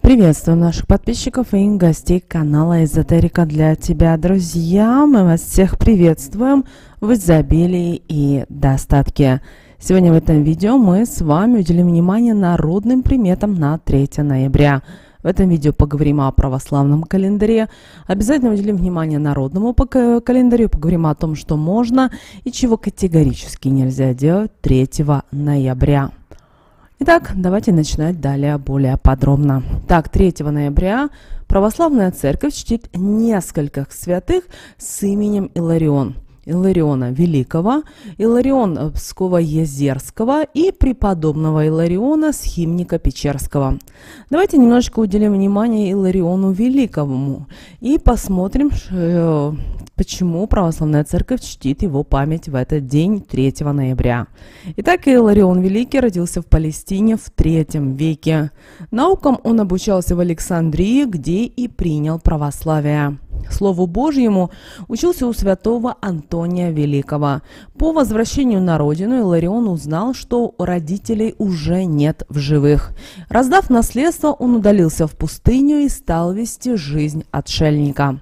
Приветствуем наших подписчиков и гостей канала Эзотерика для тебя, друзья. Мы вас всех приветствуем в изобилии и достатке. Сегодня в этом видео мы с вами уделим внимание народным приметам на 3 ноября. В этом видео поговорим о православном календаре. Обязательно уделим внимание народному календарю, поговорим о том, что можно и чего категорически нельзя делать 3 ноября. Итак, давайте начинать далее более подробно. Так, 3 ноября православная церковь чтит нескольких святых с именем Иларион. Илариона Великого, Иларион Псково-Езерского и преподобного Илариона Схимника Печерского. Давайте немножечко уделим внимание Илариону Великому и посмотрим, почему православная церковь чтит его память в этот день, 3 ноября. Итак, Иларион Великий родился в Палестине в III веке. Наукам он обучался в Александрии, где и принял православие. Слову Божьему учился у святого Антония Великого. По возвращению на родину Иларион узнал, что родителей уже нет в живых. Раздав наследство, он удалился в пустыню и стал вести жизнь отшельника.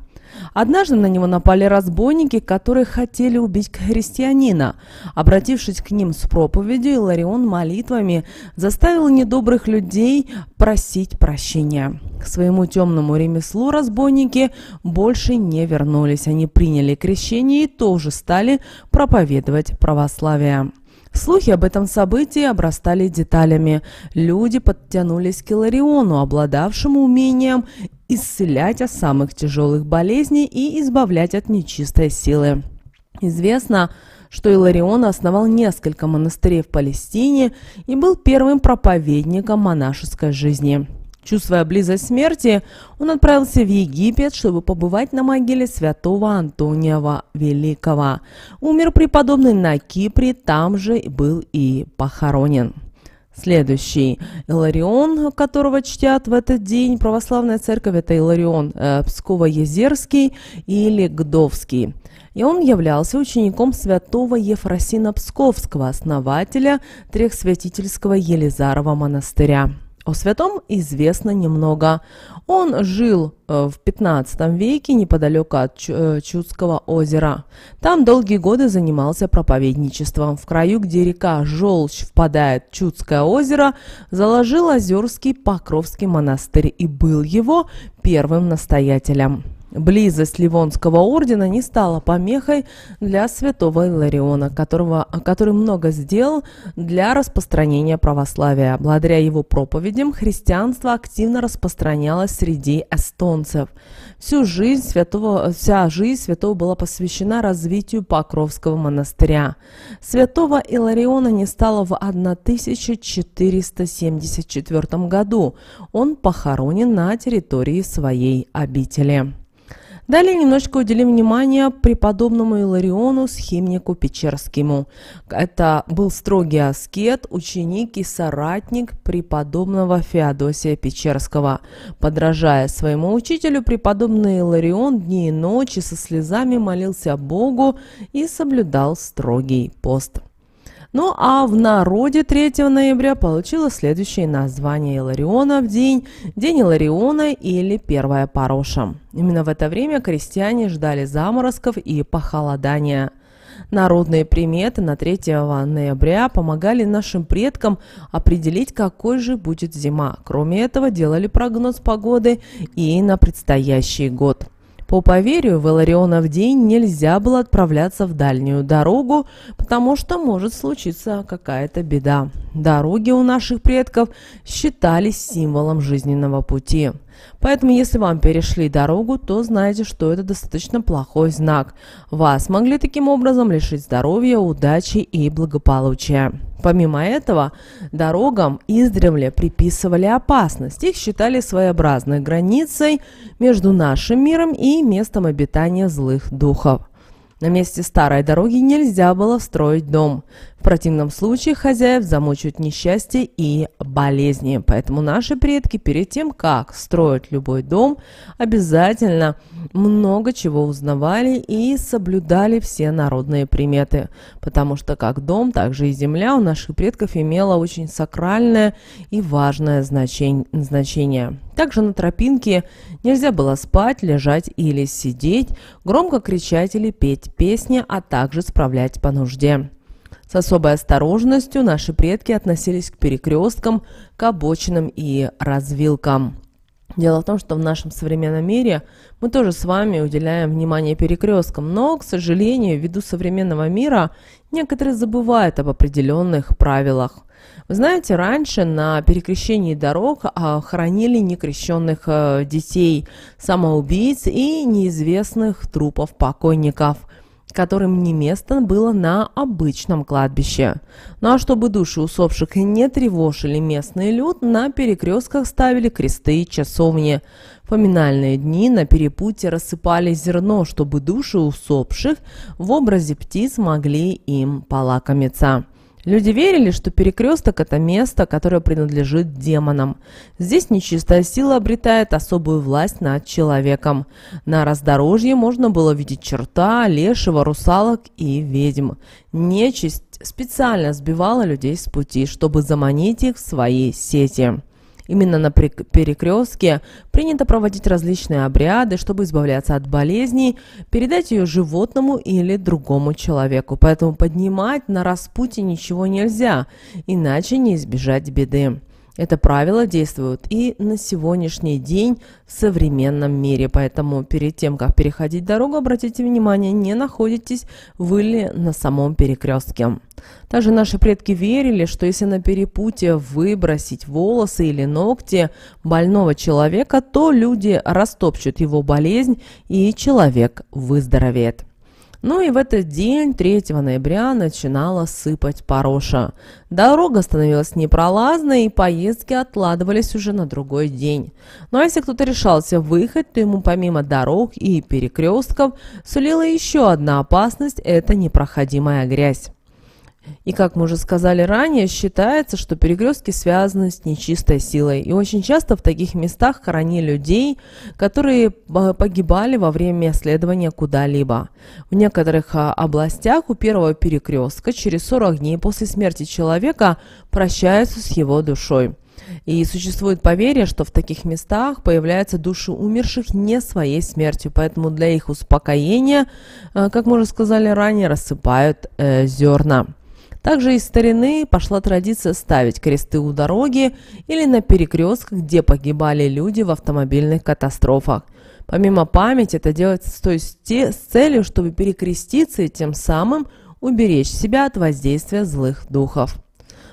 Однажды на него напали разбойники, которые хотели убить христианина. Обратившись к ним с проповедью, Иларион молитвами заставил недобрых людей просить прощения. К своему темному ремеслу разбойники больше не вернулись. Они приняли крещение и тоже стали проповедовать православие. Слухи об этом событии обрастали деталями. Люди подтянулись к Илариону, обладавшему умением исцелять от самых тяжелых болезней и избавлять от нечистой силы. Известно, что Иларион основал несколько монастырей в Палестине и был первым проповедником монашеской жизни. Чувствуя близость смерти, он отправился в Египет, чтобы побывать на могиле святого Антония Великого. Умер преподобный на Кипре, там же был и похоронен. Следующий Иларион, которого чтят в этот день православная церковь, это Иларион Псково-Езерский или Гдовский. И он являлся учеником святого Ефросина Псковского, основателя Трехсвятительского Елизарова монастыря. О святом известно немного. Он жил в 15 веке неподалеку от Чудского озера. Там долгие годы занимался проповедничеством. В краю, где река Желчь впадает в Чудское озеро, заложил Озерский Покровский монастырь и был его первым настоятелем. Близость Ливонского ордена не стала помехой для святого Илариона, который много сделал для распространения православия. Благодаря его проповедям христианство активно распространялось среди эстонцев. Вся жизнь святого была посвящена развитию Покровского монастыря. Святого Илариона не стало в 1474 году. Он похоронен на территории своей обители. Далее немножко уделим внимание преподобному Илариону Схимнику Печерскому. Это был строгий аскет, ученик и соратник преподобного Феодосия Печерского. Подражая своему учителю, преподобный Иларион дни и ночи со слезами молился Богу и соблюдал строгий пост. Ну а в народе 3 ноября получило следующее название Илариона в день Илариона или Первая Пароша. Именно в это время крестьяне ждали заморозков и похолодания. Народные приметы на 3 ноября помогали нашим предкам определить, какой же будет зима. Кроме этого, делали прогноз погоды и на предстоящий год. По поверью, в Иларионов день нельзя было отправляться в дальнюю дорогу, потому что может случиться какая-то беда. Дороги у наших предков считались символом жизненного пути. Поэтому, если вам перешли дорогу, то знайте, что это достаточно плохой знак. Вас могли таким образом лишить здоровья, удачи и благополучия. Помимо этого, дорогам издревле приписывали опасность. Их считали своеобразной границей между нашим миром и местом обитания злых духов. На месте старой дороги нельзя было строить дом. В противном случае хозяев замучают несчастье и болезни. Поэтому наши предки перед тем, как строить любой дом, обязательно много чего узнавали и соблюдали все народные приметы. Потому что как дом, так же и земля у наших предков имела очень сакральное и важное значение. Также на тропинке нельзя было спать, лежать или сидеть, громко кричать или петь песни, а также справлять по нужде. С особой осторожностью наши предки относились к перекресткам, к обочинам и развилкам. Дело в том, что в нашем современном мире мы тоже с вами уделяем внимание перекресткам, но, к сожалению, ввиду современного мира некоторые забывают об определенных правилах. Вы знаете, раньше на перекрещении дорог хоронили некрещенных детей, самоубийц и неизвестных трупов покойников, которым не место было на обычном кладбище. Ну а чтобы души усопших не тревожили местный люд, на перекрестках ставили кресты и часовни. В поминальные дни на перепутье рассыпали зерно, чтобы души усопших в образе птиц могли им полакомиться. Люди верили, что перекресток – это место, которое принадлежит демонам. Здесь нечистая сила обретает особую власть над человеком. На раздорожье можно было видеть черта, лешего, русалок и ведьм. Нечисть специально сбивала людей с пути, чтобы заманить их в свои сети. Именно на перекрестке принято проводить различные обряды, чтобы избавляться от болезней, передать ее животному или другому человеку. Поэтому поднимать на распутье ничего нельзя, иначе не избежать беды. Это правило действует и на сегодняшний день в современном мире, поэтому перед тем, как переходить дорогу, обратите внимание, не находитесь вы ли на самом перекрестке. Также наши предки верили, что если на перепутье выбросить волосы или ногти больного человека, то люди растопчут его болезнь и человек выздоровеет. Ну и в этот день, 3 ноября, начинала сыпать пороша. Дорога становилась непролазной, и поездки откладывались уже на другой день. Ну а если кто-то решался выехать, то ему помимо дорог и перекрестков сулила еще одна опасность – это непроходимая грязь. И, как мы уже сказали ранее, считается, что перекрестки связаны с нечистой силой. И очень часто в таких местах хоронили людей, которые погибали во время следования куда-либо. В некоторых областях у первого перекрестка через 40 дней после смерти человека прощаются с его душой. И существует поверье, что в таких местах появляются души умерших не своей смертью, поэтому для их успокоения, как мы уже сказали ранее, рассыпают зерна. Также из старины пошла традиция ставить кресты у дороги или на перекрестках, где погибали люди в автомобильных катастрофах. Помимо памяти, это делается с целью, чтобы перекреститься и тем самым уберечь себя от воздействия злых духов.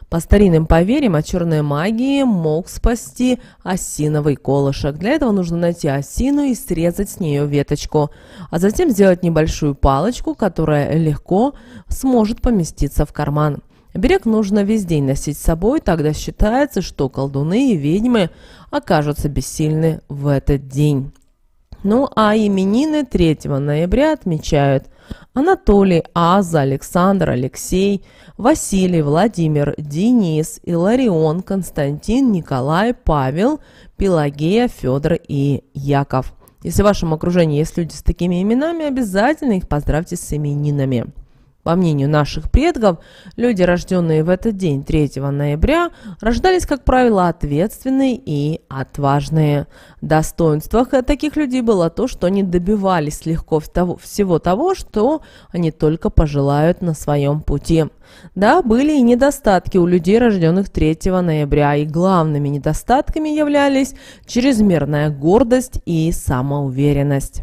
По старинным поверьям о черной магии мог спасти осиновый колышек. Для этого нужно найти осину и срезать с нее веточку, а затем сделать небольшую палочку, которая легко сможет поместиться в карман. Оберег нужно весь день носить с собой, тогда считается, что колдуны и ведьмы окажутся бессильны в этот день. Ну а именины 3 ноября отмечают Анатолий, Аза, Александр, Алексей, Василий, Владимир, Денис, Иларион, Константин, Николай, Павел, Пелагея, Федор и Яков. Если в вашем окружении есть люди с такими именами, обязательно их поздравьте с именинами. По мнению наших предков, люди, рожденные в этот день, 3 ноября, рождались, как правило, ответственные и отважные. Достоинством таких людей было то, что они добивались легко всего того, что они только пожелают на своем пути. Да, были и недостатки у людей, рожденных 3 ноября, и главными недостатками являлись чрезмерная гордость и самоуверенность.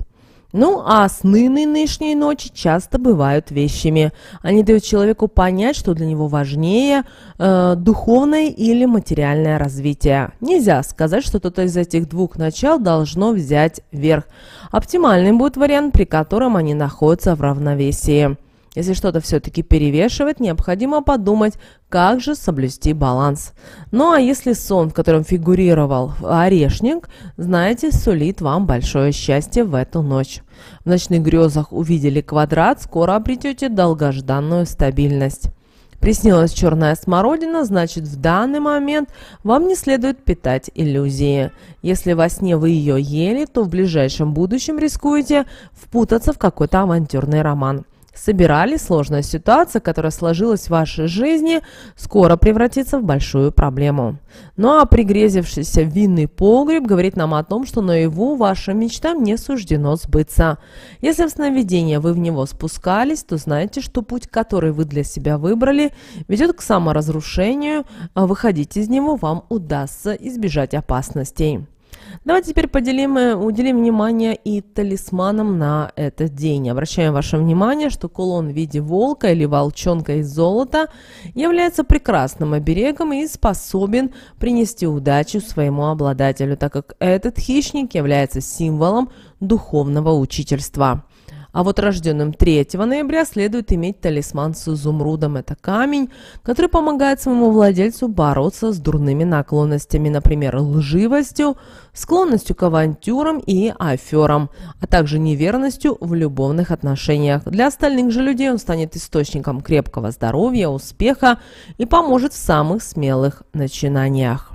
Ну, а сны нынешней ночи часто бывают вещими. Они дают человеку понять, что для него важнее духовное или материальное развитие. Нельзя сказать, что кто-то из этих двух начал должно взять верх. Оптимальным будет вариант, при котором они находятся в равновесии. Если что-то все-таки перевешивает, необходимо подумать, как же соблюсти баланс. Ну а если сон, в котором фигурировал орешник, знаете, сулит вам большое счастье в эту ночь. В ночных грезах увидели квадрат, скоро обретете долгожданную стабильность. Приснилась черная смородина, значит, в данный момент вам не следует питать иллюзии. Если во сне вы ее ели, то в ближайшем будущем рискуете впутаться в какой-то авантюрный роман. Собирали, сложная ситуация, которая сложилась в вашей жизни, скоро превратится в большую проблему. Ну а пригрезившийся винный погреб говорит нам о том, что наяву вашим мечтам не суждено сбыться. Если в сновидении вы в него спускались, то знайте, что путь, который вы для себя выбрали, ведет к саморазрушению, а выходить из него вам удастся избежать опасностей. Давайте теперь уделим внимание и талисманам на этот день. Обращаем ваше внимание, что кулон в виде волка или волчонка из золота является прекрасным оберегом и способен принести удачу своему обладателю, так как этот хищник является символом духовного учительства. А вот рожденным 3 ноября следует иметь талисман с изумрудом. Это камень, который помогает своему владельцу бороться с дурными наклонностями, например, лживостью, склонностью к авантюрам и аферам, а также неверностью в любовных отношениях. Для остальных же людей он станет источником крепкого здоровья, успеха и поможет в самых смелых начинаниях.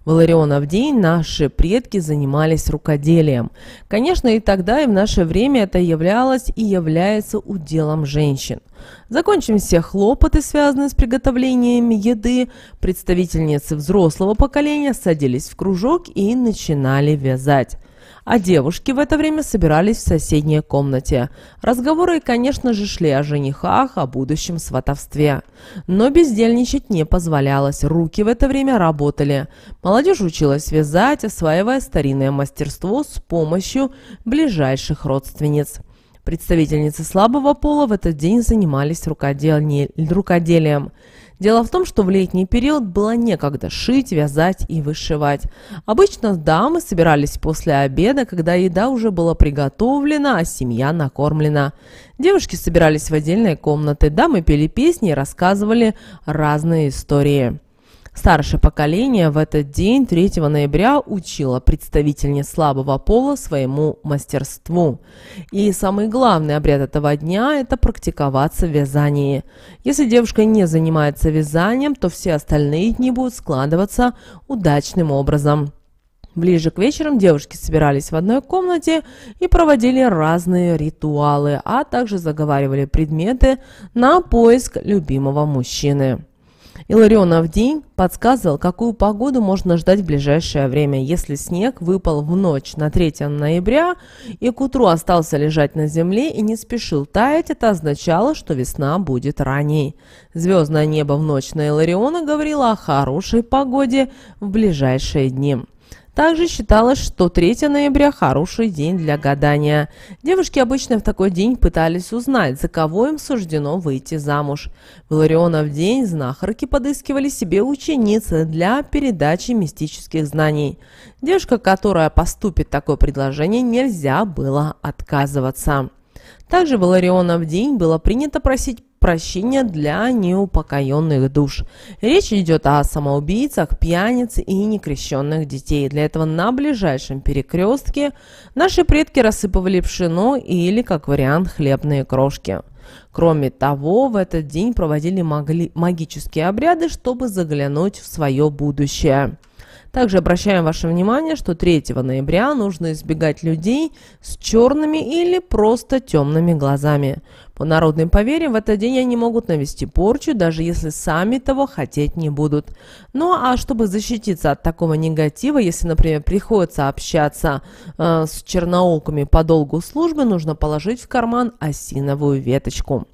В Иларионов день наши предки занимались рукоделием. Конечно, и тогда, и в наше время это являлось и является уделом женщин. Закончим все хлопоты, связанные с приготовлением еды. Представительницы взрослого поколения садились в кружок и начинали вязать. А девушки в это время собирались в соседней комнате. Разговоры, конечно же, шли о женихах, о будущем сватовстве. Но бездельничать не позволялось, руки в это время работали. Молодежь училась вязать, осваивая старинное мастерство с помощью ближайших родственниц. Представительницы слабого пола в этот день занимались рукоделием. Дело в том, что в летний период было некогда шить, вязать и вышивать. Обычно дамы собирались после обеда, когда еда уже была приготовлена, а семья накормлена. Девушки собирались в отдельные комнаты, дамы пели песни и рассказывали разные истории. Старшее поколение в этот день, 3 ноября, учило представительниц слабого пола своему мастерству. И самый главный обряд этого дня – это практиковаться в вязании. Если девушка не занимается вязанием, то все остальные дни будут складываться удачным образом. Ближе к вечерам девушки собирались в одной комнате и проводили разные ритуалы, а также заговаривали предметы на поиск любимого мужчины. Иларионов день подсказывал, какую погоду можно ждать в ближайшее время. Если снег выпал в ночь на 3 ноября и к утру остался лежать на земле и не спешил таять, это означало, что весна будет ранней. Звездное небо в ночь на Илариона говорило о хорошей погоде в ближайшие дни. Также считалось, что 3 ноября – хороший день для гадания. Девушки обычно в такой день пытались узнать, за кого им суждено выйти замуж. В Иларионов день знахарки подыскивали себе учениц для передачи мистических знаний. Девушка, которая поступит такое предложение, нельзя было отказываться. Также в Иларионов день было принято просить прощения для неупокоенных душ. Речь идет о самоубийцах, пьяниц и некрещенных детей. Для этого на ближайшем перекрестке наши предки рассыпывали пшено или, как вариант, хлебные крошки. Кроме того, в этот день проводили магические обряды, чтобы заглянуть в свое будущее. Также обращаем ваше внимание, что 3 ноября нужно избегать людей с черными или просто темными глазами. По народным поверьям, в этот день они могут навести порчу, даже если сами того хотеть не будут. Ну а чтобы защититься от такого негатива, если, например, приходится общаться с черноокими по долгу службы, нужно положить в карман осиновую веточку.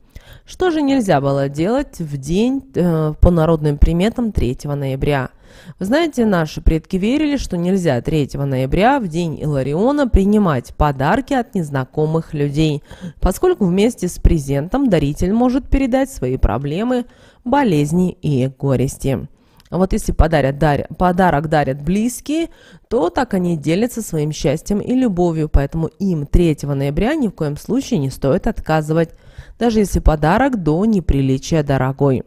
Что же нельзя было делать в день по народным приметам 3 ноября? Вы знаете, наши предки верили, что нельзя 3 ноября, в день Илариона, принимать подарки от незнакомых людей, поскольку вместе с презентом даритель может передать свои проблемы, болезни и горести. А вот если подарок дарят близкие, то так они делятся своим счастьем и любовью, поэтому им 3 ноября ни в коем случае не стоит отказывать, даже если подарок до неприличия дорогой.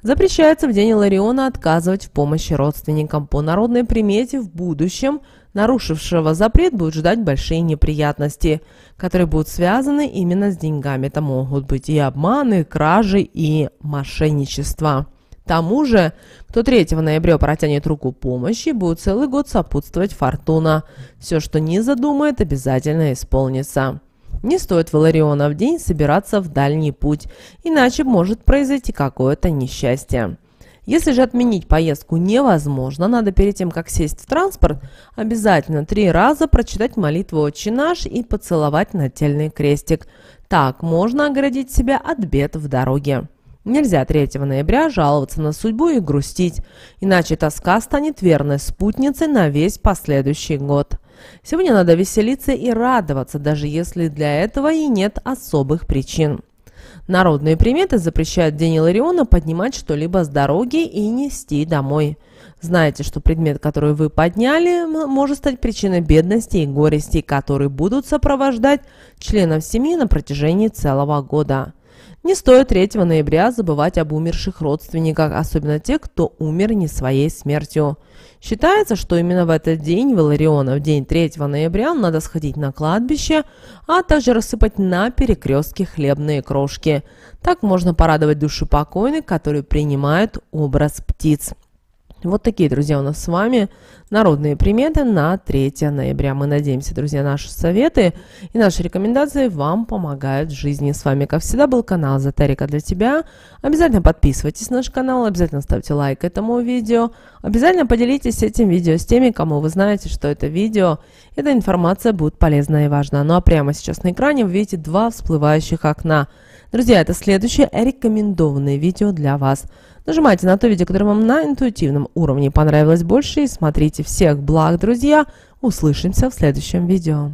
Запрещается в день Илариона отказывать в помощи родственникам. По народной примете в будущем Нарушившего запрет будут ждать большие неприятности, которые будут связаны именно с деньгами. Это могут быть и обманы, кражи, и мошенничество. К тому же, кто 3 ноября протянет руку помощи, будет целый год сопутствовать фортуна. Все, что не задумает, обязательно исполнится. Не стоит в Иларионов день собираться в дальний путь, иначе может произойти какое-то несчастье. Если же отменить поездку невозможно, надо перед тем, как сесть в транспорт, обязательно 3 раза прочитать молитву «Отче наш» и поцеловать нательный крестик. Так можно оградить себя от бед в дороге. Нельзя 3 ноября жаловаться на судьбу и грустить, иначе тоска станет верной спутницей на весь последующий год. Сегодня надо веселиться и радоваться, даже если для этого и нет особых причин. Народные приметы запрещают в день Илариона поднимать что-либо с дороги и нести домой. Знайте, что предмет, который вы подняли, может стать причиной бедности и горести, которые будут сопровождать членов семьи на протяжении целого года. Не стоит 3 ноября забывать об умерших родственниках, особенно тех, кто умер не своей смертью. Считается, что именно в этот день, в Илариона, в день 3 ноября, надо сходить на кладбище, а также рассыпать на перекрестке хлебные крошки. Так можно порадовать души покойных, которые принимают образ птиц. Вот такие, друзья, у нас с вами народные приметы на 3 ноября. Мы надеемся, друзья, наши советы и наши рекомендации вам помогают в жизни. С вами, как всегда, был канал Эзотерика для тебя. Обязательно подписывайтесь на наш канал, обязательно ставьте лайк этому видео. Обязательно поделитесь этим видео с теми, кому вы знаете, что это видео, эта информация будет полезна и важна. Ну а прямо сейчас на экране вы видите 2 всплывающих окна. Друзья, это следующее рекомендованное видео для вас. Нажимайте на то видео, которое вам на интуитивном уровне понравилось больше, и смотрите. Всех благ, друзья! Услышимся в следующем видео.